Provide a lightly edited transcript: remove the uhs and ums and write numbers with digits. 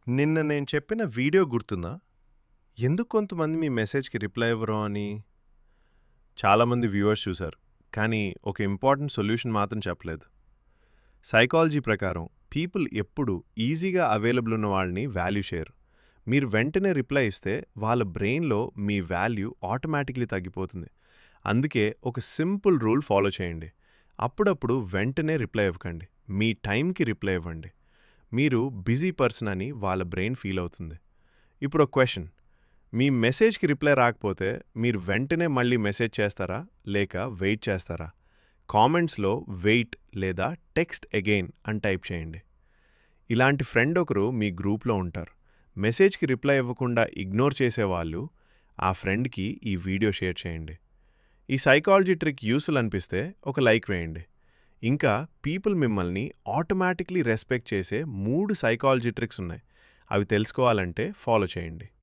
నిన్న నేను చెప్పిన వీడియో గుర్తుందా? ఎందుకు కొంతమంది మీ మెసేజ్‌కి రిప్లై ఇవ్వరు అని? చాలామంది వ్యూవర్స్ చూసారు. కానీ ఒక ఇంపార్టెంట్ సొల్యూషన్ మాత్రం చెప్పలేదు. సైకాలజీ ప్రకారం పీపుల్ ఎప్పుడు ఈజీగా అవైలబుల్ ఉన్న వాళ్ళని వాల్యూ చేయరు. మీరు వెంటనే రిప్లై ఇస్తే వాళ్ళ బ్రెయిన్‌లో మీ వాల్యూ ఆటోమేటిక్‌లీ తగ్గిపోతుంది. అందుకే ఒక సింపుల్ రూల్ ఫాలో చేయండి. అప్పుడప్పుడు వెంటనే రిప్లై ఇవ్వకండి. మీ టైంకి రిప్లై ఇవ్వండి. మీరు బిజీ పర్సన్ అని వాళ్ళ బ్రెయిన్ ఫీల్ అవుతుంది. ఇప్పుడు ఒక క్వెషన్. మీ మెసేజ్‌కి రిప్లై రాకపోతే మీరు వెంటనే మళ్ళీ మెసేజ్ చేస్తారా? లేక వెయిట్ చేస్తారా? కామెంట్స్‌లో వెయిట్ లేదా టెక్స్ట్ అగైన్ అని టైప్ చేయండి. ఇలాంటి ఫ్రెండ్ ఒకరు మీ గ్రూప్‌లో ఉంటారు. మెసేజ్‌కి రిప్లై ఇవ్వకుండా ఇగ్నోర్ చేసేవాళ్ళు, ఆ ఫ్రెండ్‌కి ఈ వీడియో షేర్ చేయండి. ఈ సైకాలజీ ట్రిక్ యూస్‌ఫుల్ అనిపిస్తే ఒక లైక్ వేయండి. ఇంకా పీపుల్ మిమ్మల్ని ఆటోమేటిక్‌లీ రెస్పెక్ట్ చేసే 3 సైకాలజీ ట్రిక్స్ ఉన్నాయి. అవి తెలుసుకోవాలంటే ఫాలో చేయండి.